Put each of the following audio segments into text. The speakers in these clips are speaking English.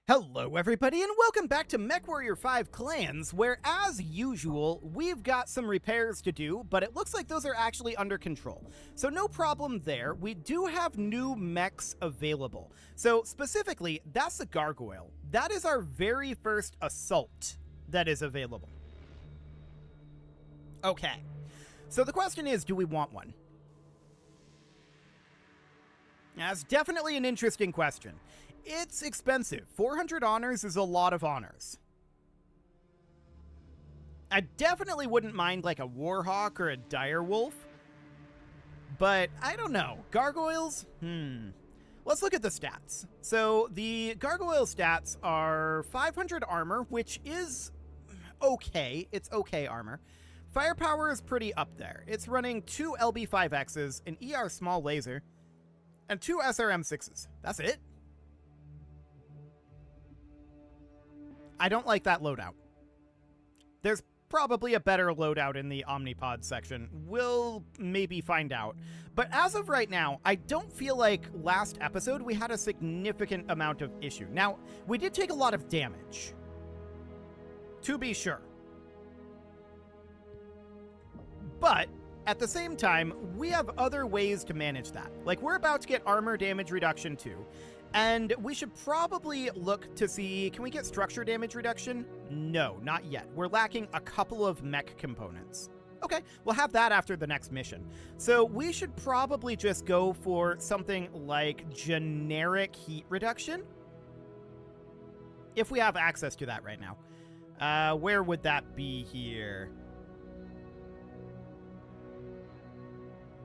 Hello everybody and welcome back to MechWarrior 5 Clans, where as usual, we've got some repairs to do, but it looks like those are actually under control. So no problem there, we do have new mechs available. So specifically, that's the Gargoyle. That is our very first assault that is available. Okay, so the question is, do we want one? That's definitely an interesting question. It's expensive. 400 honors is a lot of honors. I definitely wouldn't mind like a Warhawk or a Direwolf. But I don't know. Gargoyles? Let's look at the stats. So the Gargoyle stats are 500 armor, which is okay. It's okay armor. Firepower is pretty up there. It's running 2 LB5Xs, an ER small laser, and 2 SRM6s. That's it. I don't like that loadout. There's probably a better loadout in the Omnipod section. We'll maybe find out. But as of right now, I don't feel like last episode we had a significant amount of issue. Now, we did take a lot of damage, to be sure. But at the same time, we have other ways to manage that. Like, we're about to get armor damage reduction too. And we should probably look to see, can we get structure damage reduction? No, not yet. We're lacking a couple of mech components. Okay, we'll have that after the next mission. So we should probably just go for something like generic heat reduction, if we have access to that right now. Where would that be here?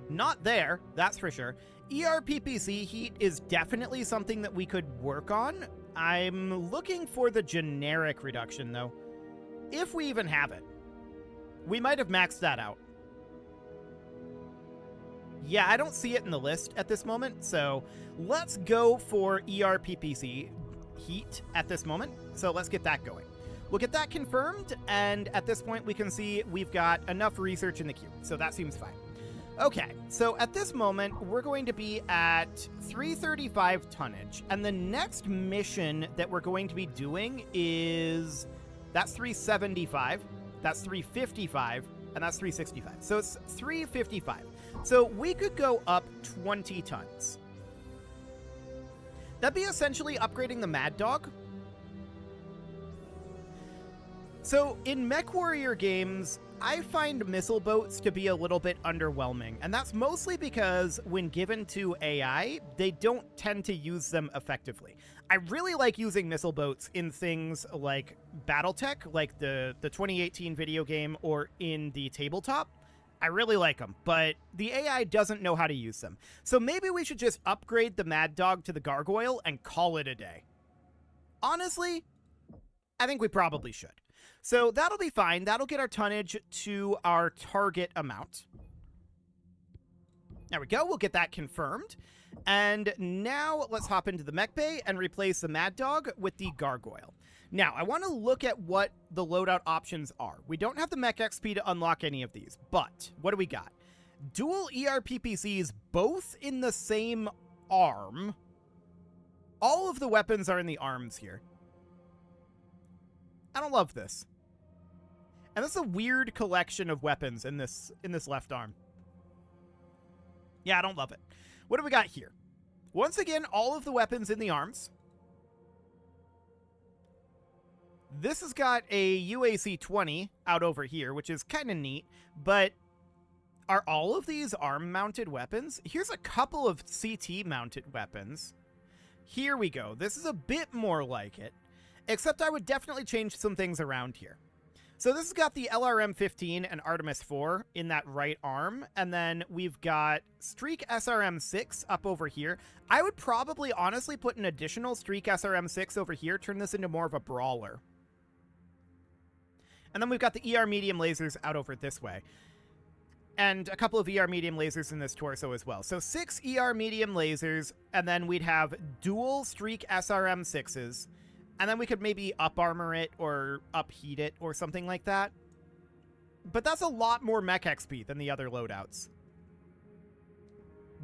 Not there, that's for sure. ERPPC heat is definitely something that we could work on. I'm looking for the generic reduction, though. If we even have it. We might have maxed that out. Yeah, I don't see it in the list at this moment, so let's go for ERPPC heat at this moment. So let's get that going. We'll get that confirmed, and at this point we can see we've got enough research in the queue, so that seems fine. Okay, so at this moment, we're going to be at 335 tonnage, and the next mission that we're going to be doing is, that's 375, that's 355, and that's 365. So it's 355. So we could go up 20 tons. That'd be essentially upgrading the Mad Dog. So in MechWarrior games, I find missile boats to be a little bit underwhelming, and that's mostly because when given to AI, they don't tend to use them effectively. I really like using missile boats in things like Battletech, like the 2018 video game, or in the tabletop. I really like them, but the AI doesn't know how to use them. So maybe we should just upgrade the Mad Dog to the Gargoyle and call it a day. Honestly, I think we probably should. So that'll be fine. That'll get our tonnage to our target amount. There we go. We'll get that confirmed. And now let's hop into the mech bay and replace the Mad Dog with the Gargoyle. Now, I want to look at what the loadout options are. We don't have the mech XP to unlock any of these, but what do we got? Dual ERPPCs, both in the same arm. All of the weapons are in the arms here. I don't love this. And this is a weird collection of weapons in this left arm. Yeah, I don't love it. What do we got here? Once again, all of the weapons in the arms. This has got a UAC-20 out over here, which is kind of neat, but are all of these arm-mounted weapons? Here's a couple of CT-mounted weapons. Here we go. This is a bit more like it. Except I would definitely change some things around here. So this has got the LRM-15 and Artemis 4 in that right arm, and then we've got Streak SRM-6 up over here. I would probably honestly put an additional Streak SRM-6 over here, turn this into more of a brawler. And then we've got the ER medium lasers out over this way. And a couple of ER medium lasers in this torso as well. So 6 ER medium lasers, and then we'd have dual Streak SRM-6s. And then we could maybe up-armor it or up-heat it or something like that. But that's a lot more mech XP than the other loadouts.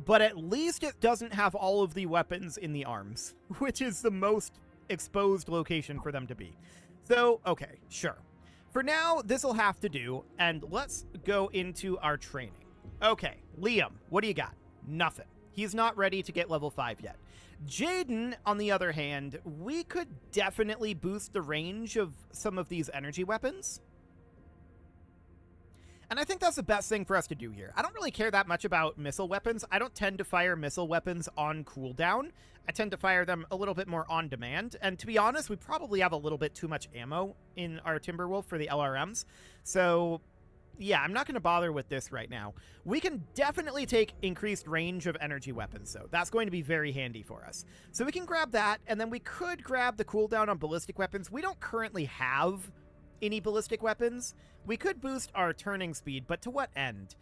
But at least it doesn't have all of the weapons in the arms, which is the most exposed location for them to be. So, okay, sure. For now, this'll have to do, and let's go into our training. Okay, Liam, what do you got? Nothing. He's not ready to get level 5 yet. Jaden, on the other hand, we could definitely boost the range of some of these energy weapons. And I think that's the best thing for us to do here. I don't really care that much about missile weapons. I don't tend to fire missile weapons on cooldown. I tend to fire them a little bit more on demand. And to be honest, we probably have a little bit too much ammo in our Timberwolf for the LRMs. So yeah, I'm not going to bother with this right now. We can definitely take increased range of energy weapons, so that's going to be very handy for us. So we can grab that, and then we could grab the cooldown on ballistic weapons. We don't currently have any ballistic weapons. We could boost our turning speed, but to what end?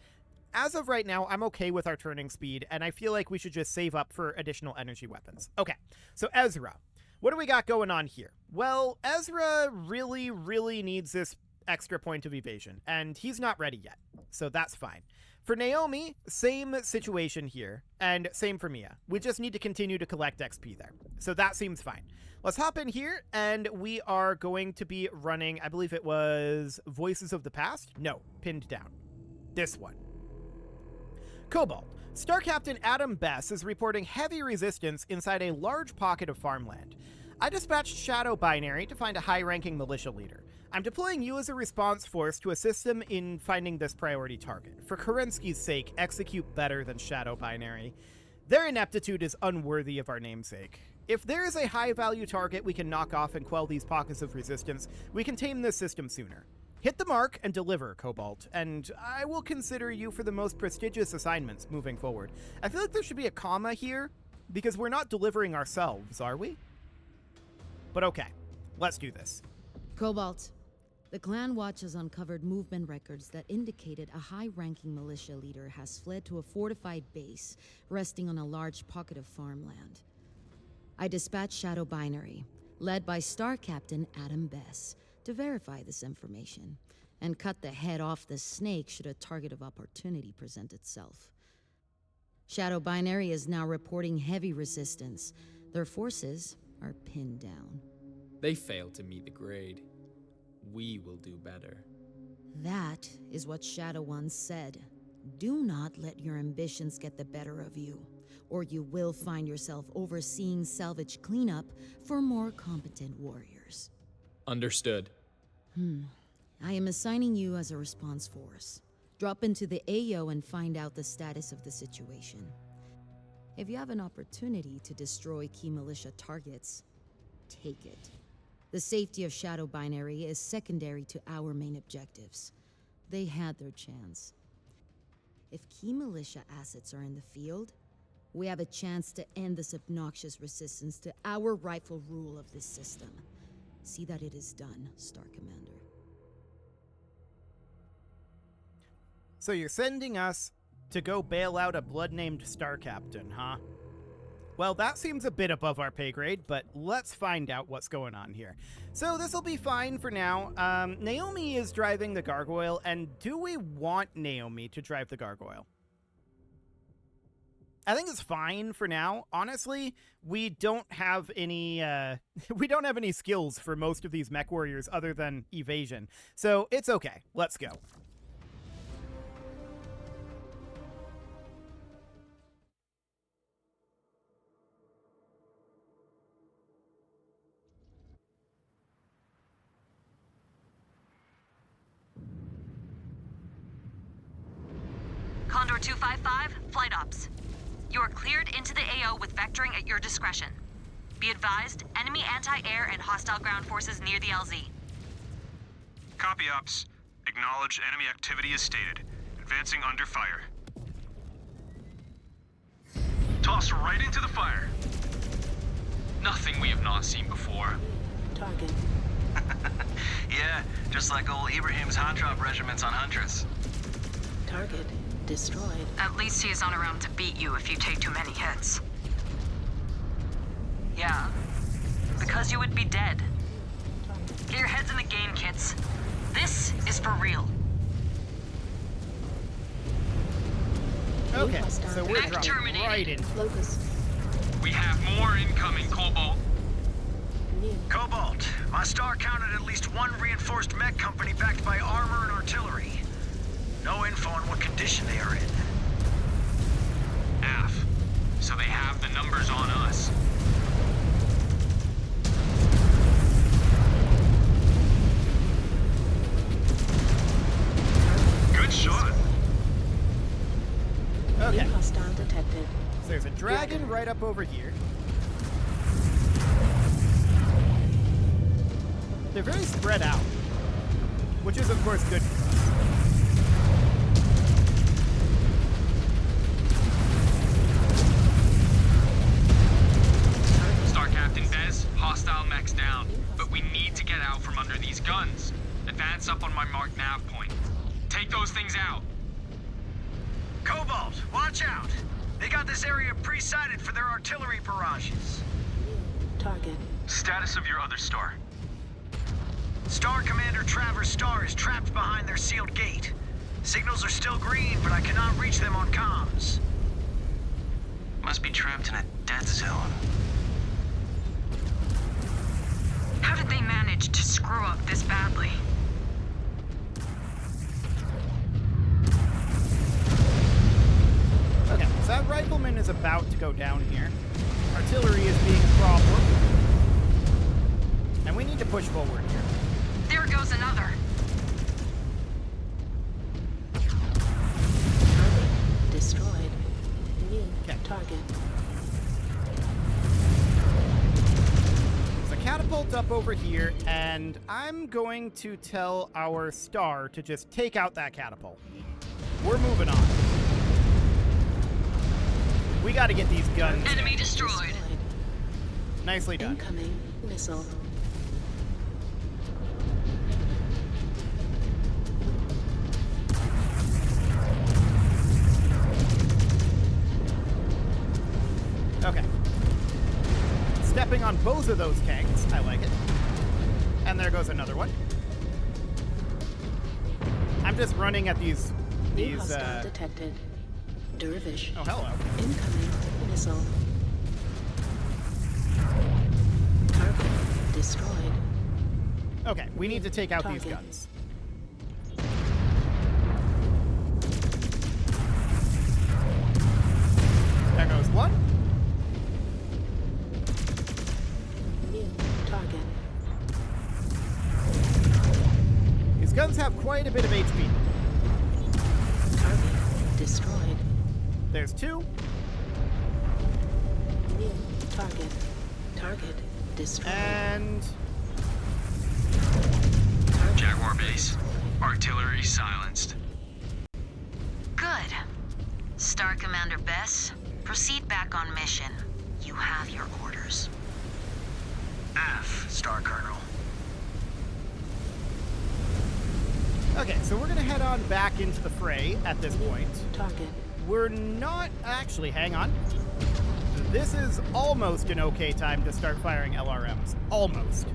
As of right now, I'm okay with our turning speed, and I feel like we should just save up for additional energy weapons. Okay, so Ezra, what do we got going on here? Well, Ezra really, really needs this extra point of evasion, and he's not ready yet, so that's fine. For Naomi, same situation here, and same for Mia. We just need to continue to collect XP there, so that seems fine. Let's hop in here, and we are going to be running, I believe it was Voices of the Past? No, Pinned Down. This one. Cobalt. Star Captain Adam Bess is reporting heavy resistance inside a large pocket of farmland. I dispatched Shadow Binary to find a high-ranking militia leader. I'm deploying you as a response force to assist him in finding this priority target. For Kerensky's sake, execute better than Shadow Binary. Their ineptitude is unworthy of our namesake. If there is a high-value target we can knock off and quell these pockets of resistance, we can tame this system sooner. Hit the mark and deliver, Cobalt, and I will consider you for the most prestigious assignments moving forward. I feel like there should be a comma here, because we're not delivering ourselves, are we? But okay, let's do this. Cobalt, the Clan Watch has uncovered movement records that indicated a high-ranking militia leader has fled to a fortified base resting on a large pocket of farmland. I dispatched Shadow Binary, led by Star Captain Adam Bess, to verify this information and cut the head off the snake should a target of opportunity present itself. Shadow Binary is now reporting heavy resistance. Their forces are pinned down. They failed to meet the grade. We will do better. That is what Shadow once said. Do not let your ambitions get the better of you, or you will find yourself overseeing salvage cleanup for more competent warriors. Understood. I am assigning you as a response force. Drop into the AO and find out the status of the situation. If you have an opportunity to destroy key militia targets, take it. The safety of Shadow Binary is secondary to our main objectives. They had their chance. If key militia assets are in the field, we have a chance to end this obnoxious resistance to our rightful rule of this system. See that it is done, Star Commander. So you're sending us to go bail out a blood-named Star Captain, huh? Well, that seems a bit above our pay grade, but let's find out what's going on here. So this'll be fine for now. Naomi is driving the Gargoyle, and do we want Naomi to drive the Gargoyle? I think it's fine for now. Honestly, we don't have any skills for most of these mech warriors other than evasion. So it's okay. Let's go. Condor 255, flight ops. You are cleared into the AO with vectoring at your discretion. Be advised, enemy anti-air and hostile ground forces near the LZ. Copy, ops. Acknowledge enemy activity is stated. Advancing under fire. Toss right into the fire. Nothing we have not seen before. Target. Yeah, just like old Ibrahim's hot drop regiments on Huntress. Target destroyed. At least he is on around to beat you if you take too many hits. Yeah, because you would be dead. Get your heads in the game, kids. This is for real. Okay, so we're dropping right in. Locust. We have more incoming, Cobalt. Cobalt, my star counted at least one reinforced mech company backed by armor and artillery. No info on what condition they are in. AF. So they have the numbers on us. Good shot. Okay. New hostile detected. So there's a dragon right up over here. They're very spread out, which is, of course, good for us. Star Captain Bez, hostile mechs down. But we need to get out from under these guns. Advance up on my marked nav point. Take those things out. Cobalt, watch out! They got this area pre-sighted for their artillery barrages. Target. Status of your other star. Star Commander Travers Star is trapped behind their sealed gate. Signals are still green, but I cannot reach them on comms. Must be trapped in a dead zone. How did they manage to screw up this badly? Okay, so that rifleman is about to go down here. Artillery is being a problem. And we need to push forward here. There goes another. Target destroyed. New Okay. target. There's a catapult up over here, and I'm going to tell our star to just take out that catapult. We're moving on. We got to get these guns. Enemy destroyed. Nicely done. Incoming missile. Okay. Stepping on both of those tanks. I like it. And there goes another one. I'm just running at these New hostile detected. Dervish. oh, hello. Incoming missile. Target destroyed. Okay, we need to take out these Target. guns. There goes one. New target. These guns have quite a bit of HP. Target destroyed. There's two. New target. Target destroyed. And Target Jaguar base. Artillery silenced. Good. Star Commander Bess, proceed back on mission. You have your orders. AF, Star Colonel. okay, so we're gonna head on back into the fray at this point. target. We're not actually. Hang on. This is almost an okay time to start firing LRMs. Almost.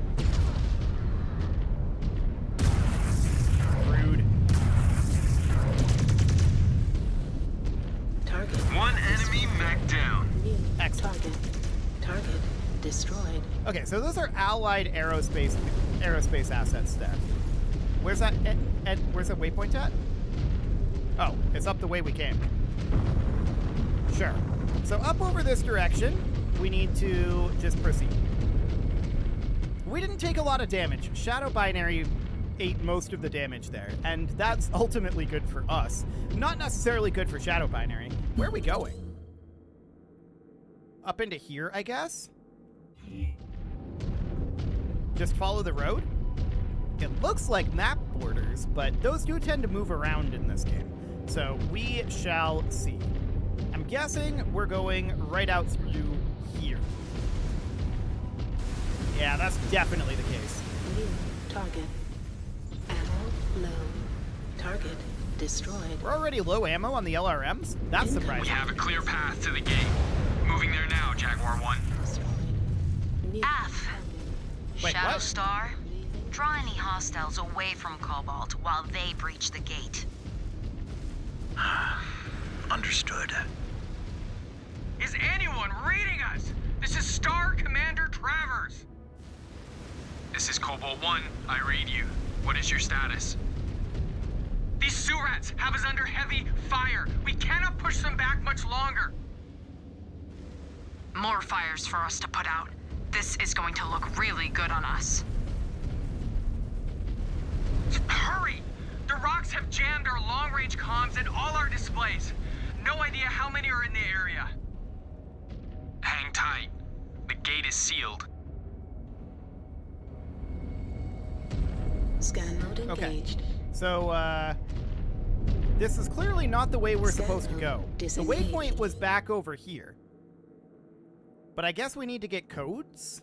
Rude. Target. One enemy mech down. New Excellent. target. Target destroyed. Okay, so those are allied aerospace assets there. Where's that? Where's that waypoint at? Oh, it's up the way we came. Sure. So up over this direction, we need to just proceed. We didn't take a lot of damage. Shadow Binary ate most of the damage there, and that's ultimately good for us. Not necessarily good for Shadow Binary. Where are we going? Up into here, I guess? Just follow the road? It looks like map borders, but those do tend to move around in this game. So we shall see. I'm guessing we're going right out through here. Yeah, that's definitely the case. New target. Ammo low. Target destroyed. We're already low ammo on the LRMs? That's We surprising. have a clear path to the gate. Moving there now, Jaguar 1. Destroyed. New Af. target. Wait, Shadow what? Star, draw any hostiles away from Cobalt while they breach the gate. Understood. Is anyone reading us? This is Star Commander Travers. This is Cobalt 1. I read you. What is your status? These Surats have us under heavy fire. We cannot push them back much longer. More fires for us to put out. This is going to look really good on us. Hurry! The rocks have jammed our long-range comms and all our displays. No idea how many are in the area. Hang tight. The gate is sealed. Scan mode engaged. So, this is clearly not the way we're Scan supposed to mode go. The disengaged. waypoint was back over here. But I guess we need to get codes?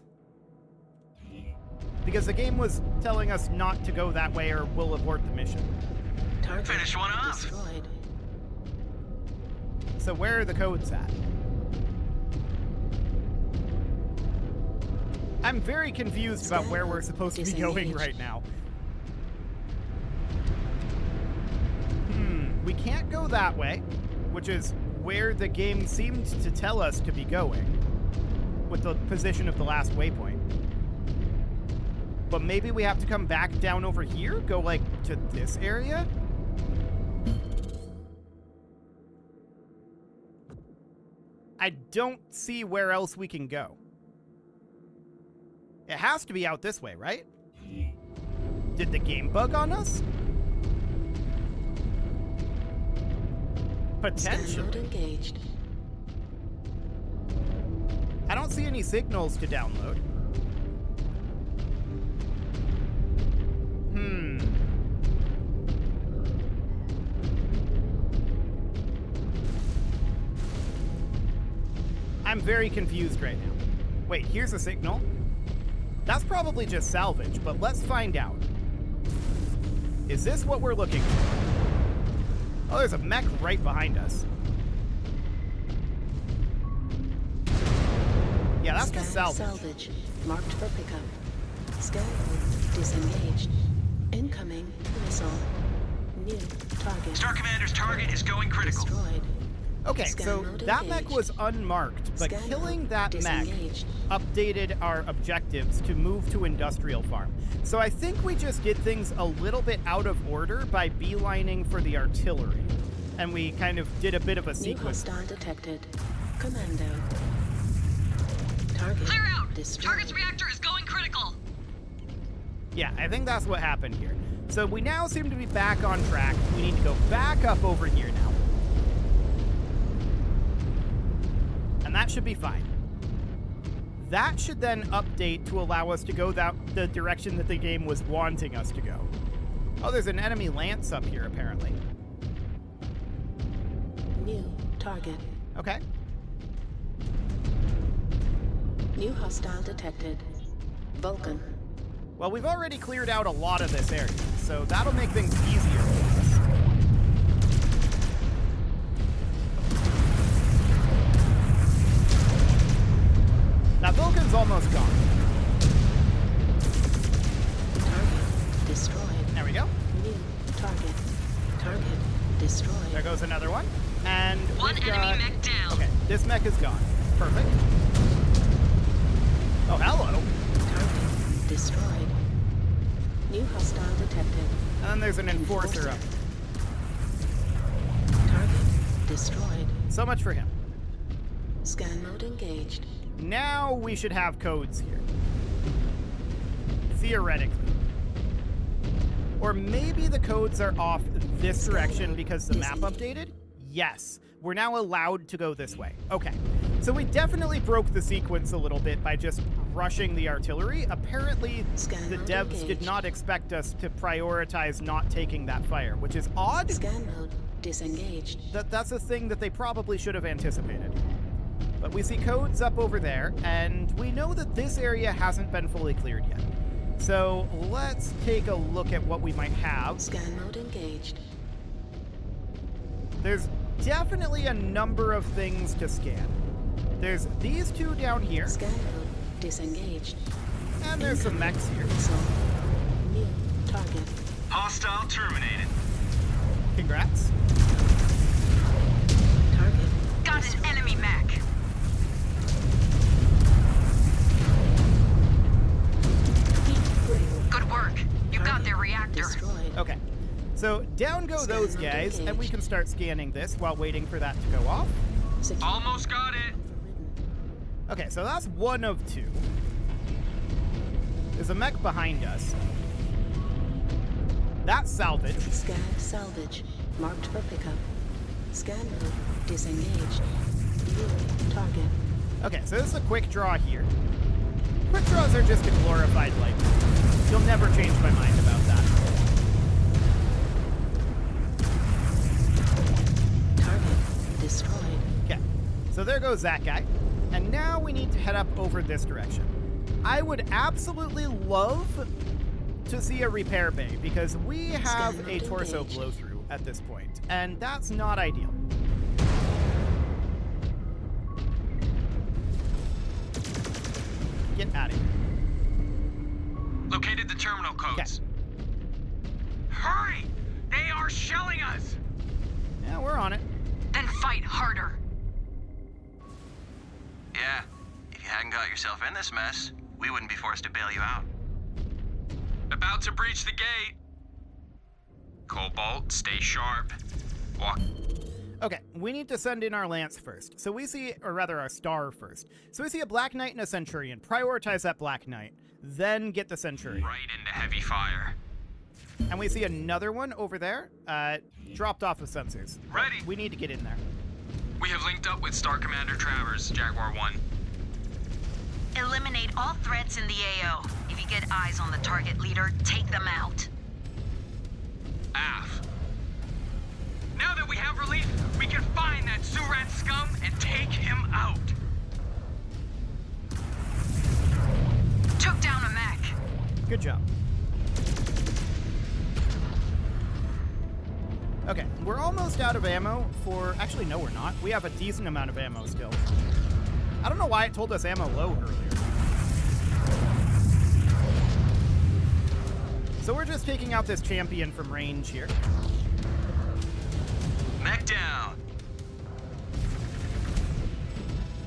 Because the game was telling us not to go that way or we'll abort the mission. Target Finish one off. destroyed. So where are the codes at? I'm very confused about where we're supposed to be going Disengaged. right now. We can't go that way, which is where the game seemed to tell us to be going, with the position of the last waypoint. But maybe we have to come back down over here? Go, like, to this area? I don't see where else we can go. It has to be out this way, right? Did the game bug on us? Scan mode Potentially. engaged. I don't see any signals to download. I'm very confused right now. Wait, here's a signal. That's probably just salvage, but let's find out. Is this what we're looking for? Oh, there's a mech right behind us. Yeah, that's Scan just salvage. salvage. Marked for pickup. Scan mode disengaged. Incoming missile. New target Star Commander's target is going critical. destroyed. Okay, Scan so mode that mech engaged. was unmarked, but Scan killing mode that mech disengaged. updated our objectives to move to industrial farm. So I think we just did things a little bit out of order by beelining for the artillery. And we kind of did a bit of a New sequence. hostile detected. Commando. Target Clear out! destroyed. Target's reactor is going critical. Yeah, I think that's what happened here. So we now seem to be back on track. We need to go back up over here now. And that should be fine. That should then update to allow us to go the direction that the game was wanting us to go. Oh, there's an enemy lance up here, apparently. New target. Okay. New hostile detected. Vulcan. Well, we've already cleared out a lot of this area, so that'll make things easier for us. Now, Vulcan's almost gone. Target destroyed. There we go. New target. Target destroyed. There goes another one. And One we've enemy got... mech down. Okay, this mech is gone. Perfect. Oh, hello. Target destroyed. New hostile detected. And then there's an enforcer up. Target destroyed. So much for him. Scan mode engaged. Now we should have codes here. Theoretically. Or maybe the codes are off this direction because the map updated? Yes. We're now allowed to go this way. Okay. So we definitely broke the sequence a little bit by just rushing the artillery. Apparently, Scan the mode devs did engaged. not expect us to prioritize not taking that fire, which is odd. Scan mode disengaged. That's a thing that they probably should have anticipated. But we see codes up over there, and we know that this area hasn't been fully cleared yet. So let's take a look at what we might have. Scan mode engaged. There's definitely a number of things to scan. There's these two down here, Scan mode disengaged. and there's some mechs here. Missile. New target. Hostile terminated. Congrats. Target. Got an enemy mech. Heat got their reactor. Destroyed. Okay. So down go those Scan guys, and we engaged. can start scanning this while waiting for that to go off. Secure. Almost got it. Overridden. Okay, so that's one of two. There's a mech behind us. That's salvage. Scan salvage. Marked for pickup. Scan mode disengaged. Viewing target. Okay, so this is a quick draw here. Quick draws are just a glorified light. You'll never change my mind about that. Target destroyed. Okay, so there goes that guy. And now we need to head up over this direction. I would absolutely love to see a repair bay because we have Scan a mode torso engaged. blow through at this point, and that's not ideal. Get out of here. Located the terminal codes. Hurry! They are shelling us! Yeah, we're on it. Then fight harder. Yeah, if you hadn't got yourself in this mess, we wouldn't be forced to bail you out. About to breach the gate. Cobalt, stay sharp. Walk. Okay, we need to send in our lance first. So we see, or rather our star first. So we see a Black Knight and a Centurion. Prioritize that Black Knight, then get the Centurion. Right into heavy fire. And we see another one over there, dropped off of sensors. Ready. We need to get in there. We have linked up with Star Commander Travers, Jaguar 1. Eliminate all threats in the AO. If you get eyes on the target leader, take them out. AF. Now that we have relief, we can find that Surat scum and take him out. Took down a mech. Good job. Okay, we're almost out of ammo for... Actually, no, we're not. We have a decent amount of ammo still. I don't know why it told us ammo low earlier. So we're just taking out this champion from range here. Mech down.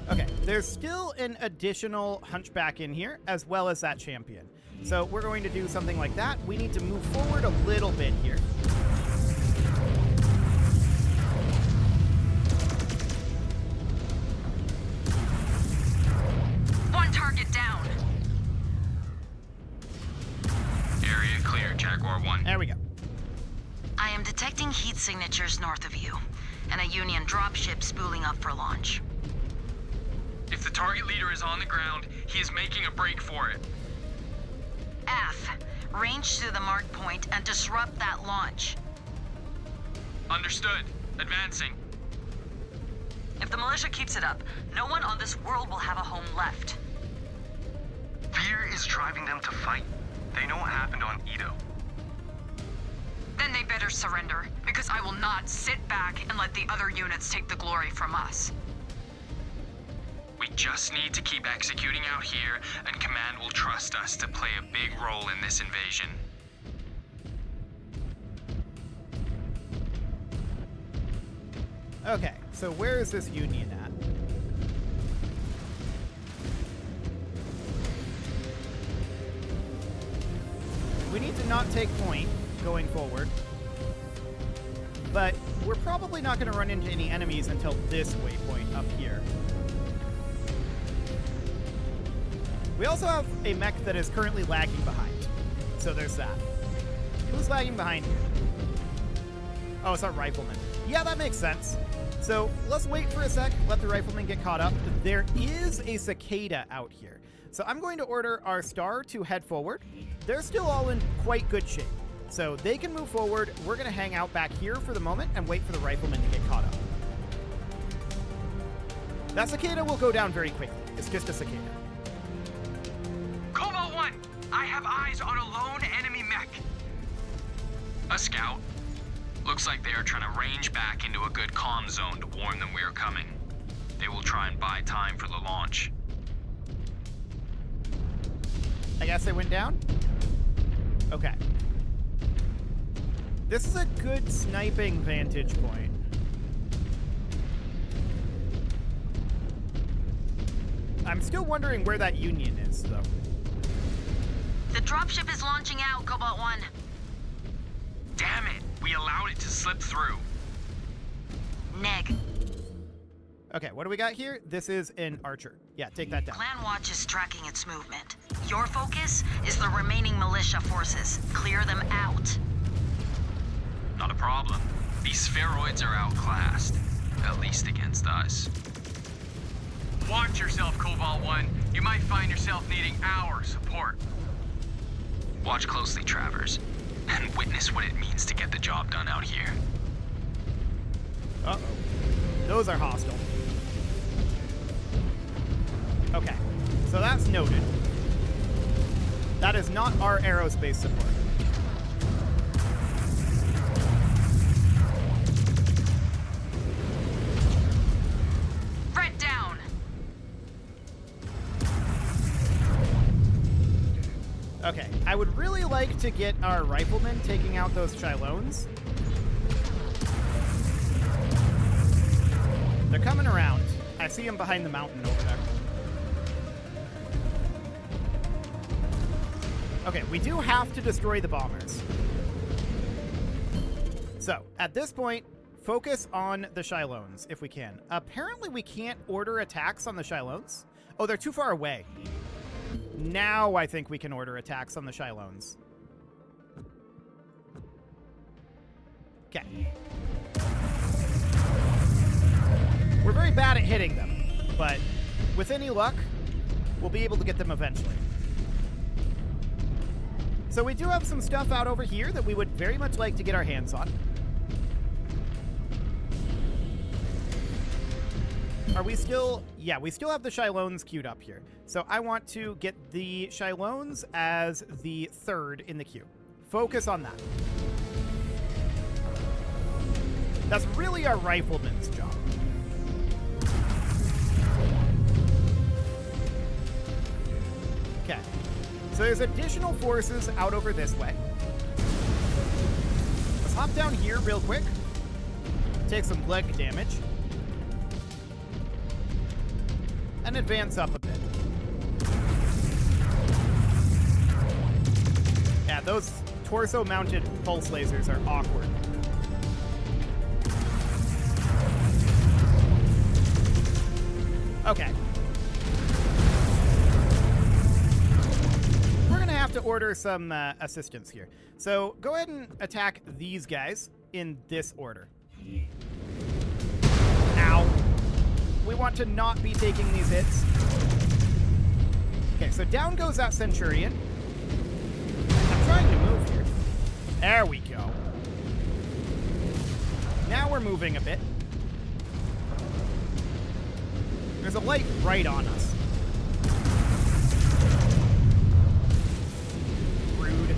Okay, there's still an additional hunchback in here, as well as that champion. So we're going to do something like that. We need to move forward a little bit here. One target down. Area clear, Jaguar 1. There we go. I am detecting heat signatures north of you, and a Union dropship spooling up for launch. If the target leader is on the ground, he is making a break for it. F. Range to the marked point and disrupt that launch. Understood. Advancing. If the militia keeps it up, no one on this world will have a home left. Fear is driving them to fight. They know what happened on Edo. Then they better surrender, because I will not sit back and let the other units take the glory from us. We just need to keep executing out here, and Command will trust us to play a big role in this invasion. Okay, so where is this Union at? We need to not take point going forward. But we're probably not going to run into any enemies until this waypoint up here. We also have a mech that is currently lagging behind. So there's that. Who's lagging behind here? Oh, it's our rifleman. Yeah, that makes sense. So let's wait for a sec, let the rifleman get caught up. There is a cicada out here. So I'm going to order our star to head forward. They're still all in quite good shape. So they can move forward. We're going to hang out back here for the moment and wait for the rifleman to get caught up. That cicada will go down very quickly. It's just a cicada. Cobalt 1! I have eyes on a lone enemy mech. A scout. Looks like they are trying to range back into a good comm zone to warn them we are coming. They will try and buy time for the launch. I guess they went down? Okay. This is a good sniping vantage point. I'm still wondering where that Union is, though. The The dropship is launching out, Cobalt 1. Damn it! We allowed it to slip through. Neg. Okay, what do we got here? This is an archer. Yeah, take that down. Clan Watch is tracking its movement. Your focus is the remaining militia forces. Clear them out. Not a problem. These spheroids are outclassed. At least against us. Watch yourself, Cobalt 1. You might find yourself needing our support. Watch closely, Travers, and witness what it means to get the job done out here. Uh-oh. Those are hostile. Okay, so that's noted. That is not our aerospace support. Red down. Okay, I would really like to get our riflemen taking out those Shilones. They're coming around. I see them behind the mountain over there. Okay, we do have to destroy the bombers. So, at this point, focus on the Shilones, if we can. Apparently, we can't order attacks on the Shilones. Oh, they're too far away. Now I think we can order attacks on the Shilones. Okay. We're very bad at hitting them, but with any luck, we'll be able to get them eventually. So we do have some stuff out over here that we would very much like to get our hands on. Are we still... Yeah, we still have the Shilones queued up here. So I want to get the Shilones as the third in the queue. Focus on that. That's really our rifleman's job. Okay. So there's additional forces out over this way. Let's hop down here real quick. Take some leg damage. And advance up a bit. Yeah, those torso-mounted pulse lasers are awkward. Okay. We're gonna have to order some assistance here. So go ahead and attack these guys in this order. Ow. We want to not be taking these hits. Okay, so down goes that Centurion. I'm trying to move here. There we go. Now we're moving a bit. There's a light right on us. Rude.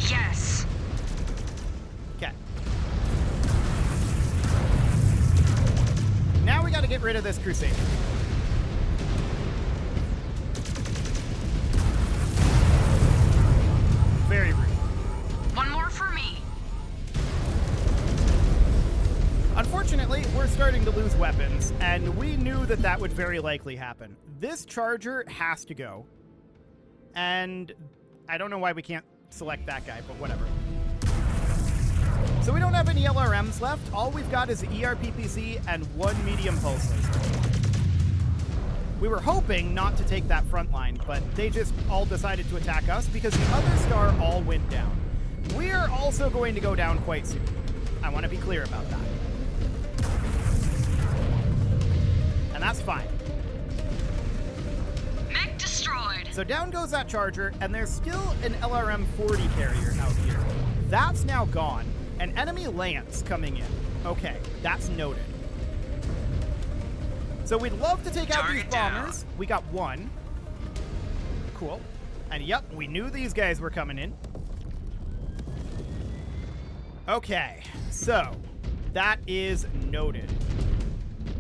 Yes. Okay. Now we gotta get rid of this Crusader. Very rude. One more for me. Unfortunately, we're starting to lose weapons, and we knew that that would very likely happen. This Charger has to go. And I don't know why we can't select that guy, but whatever. So we don't have any LRMs left. All we've got is the ERPPC and one medium pulse laser. We were hoping not to take that front line, but they just all decided to attack us because the other star all went down. We're also going to go down quite soon. I want to be clear about that. And that's fine. Mech destroyed. So down goes that Charger, and there's still an LRM-40 carrier out here. That's now gone. An enemy Lance coming in. Okay, that's noted. So we'd love to take out these bombers. We got one. Cool. And yep, we knew these guys were coming in. Okay, so that is noted.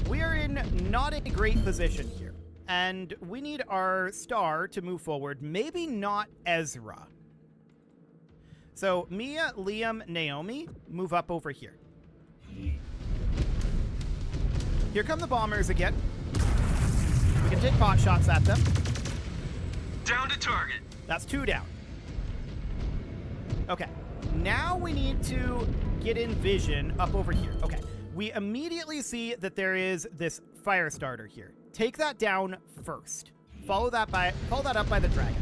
We are in not a great position here. And we need our star to move forward. Maybe not Ezra. So Mia, Liam, Naomi, move up over here. Here come the bombers again. We can take pot shots at them. Down to target. That's 2 down. Okay. Now we need to get in vision up over here. Okay. We immediately see that there is this fire starter here. Take that down first. Follow that up by the dragon.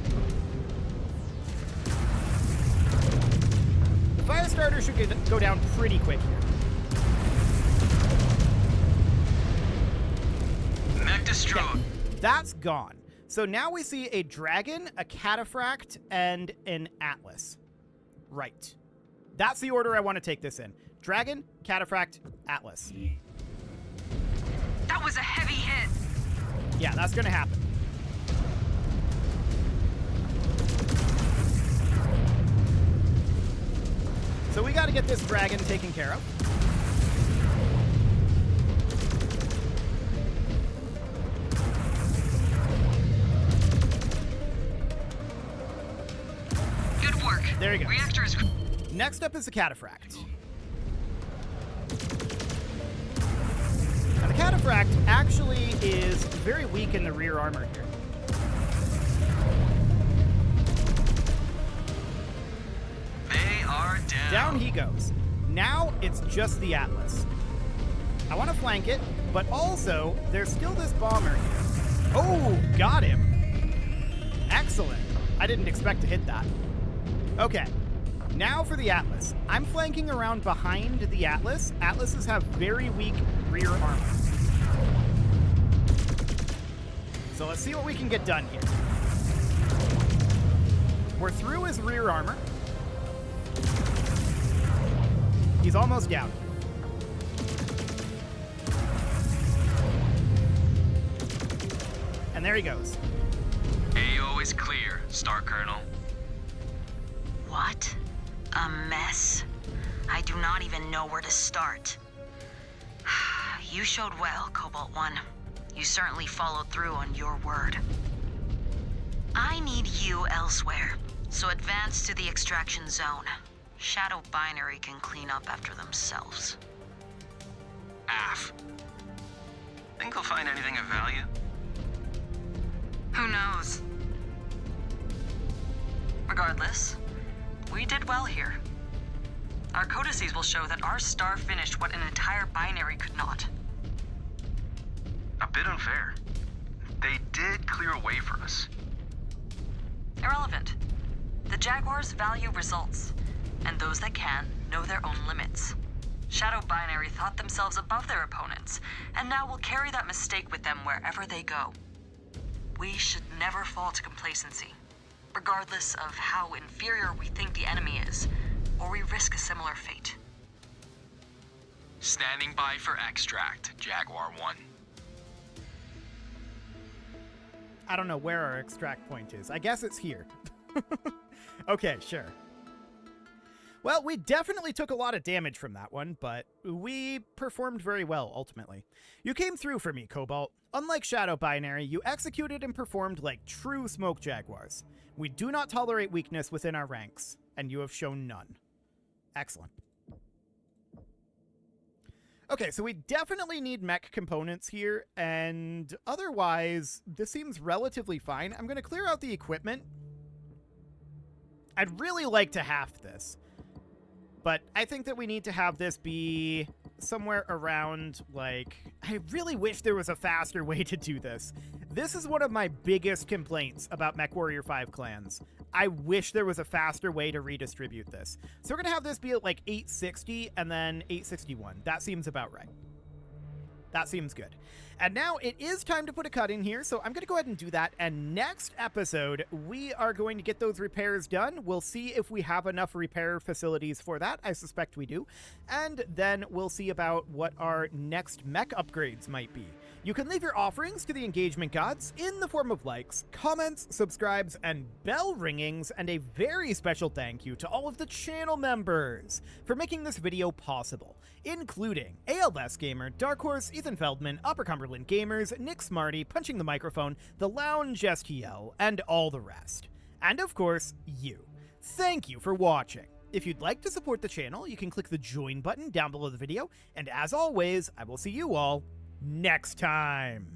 The fire starter should go down pretty quick here. Mech destroyed. Okay, that's gone. So now we see a dragon, a cataphract, and an atlas. Right. That's the order I want to take this in. Dragon, cataphract, atlas. That was a heavy hit. Yeah, that's going to happen. So we got to get this dragon taken care of. Good work. There you go. Reactor is... Next up is the cataphract. Now the cataphract actually is very weak in the rear armor here. They are down. Down he goes. Now it's just the atlas. I want to flank it, but also there's still this bomber here. Oh, got him. Excellent. I didn't expect to hit that. Okay. Now for the Atlas. I'm flanking around behind the Atlas. Atlases have very weak rear armor. So let's see what we can get done here. We're through his rear armor. He's almost down. And there he goes. AO is clear, Star Colonel. What? A mess. I do not even know where to start. You showed well, Cobalt 1. You certainly followed through on your word. I need you elsewhere, so advance to the extraction zone. Shadow Binary can clean up after themselves. AF. Think he'll find anything of value? Who knows? Regardless, we did well here. Our codices will show that our star finished what an entire binary could not. A bit unfair. They did clear a way for us. Irrelevant. The Jaguars value results, and those that can know their own limits. Shadow Binary thought themselves above their opponents, and now will carry that mistake with them wherever they go. We should never fall to complacency, regardless of how inferior we think the enemy is, or we risk a similar fate. Standing by for extract, Jaguar 1. I don't know where our extract point is. I guess it's here. Okay, sure. Well, we definitely took a lot of damage from that one, but we performed very well, ultimately. You came through for me, Cobalt. Unlike Shadow Binary, you executed and performed like true Smoke Jaguars. We do not tolerate weakness within our ranks, and you have shown none. Excellent. Okay, so we definitely need mech components here, and otherwise, this seems relatively fine. I'm going to clear out the equipment. I'd really like to half this, but I think that we need to have this be somewhere around, like, I really wish there was a faster way to do this. This is one of my biggest complaints about MechWarrior 5 clans. I wish there was a faster way to redistribute this. So we're going to have this be at like 860 and then 861. That seems about right. That seems good. And now it is time to put a cut in here, so I'm going to go ahead and do that. And next episode, we are going to get those repairs done. We'll see if we have enough repair facilities for that. I suspect we do. And then we'll see about what our next mech upgrades might be. You can leave your offerings to the engagement gods in the form of likes, comments, subscribes, and bell ringings, and a very special thank you to all of the channel members for making this video possible, including ALS Gamer, Dark Horse, Ethan Feldman, Upper Cumberland Gamers, Nick Smarty, Punching the Microphone, The Lounge STL, and all the rest. And of course, you. Thank you for watching. If you'd like to support the channel, you can click the join button down below the video, and as always, I will see you all next time.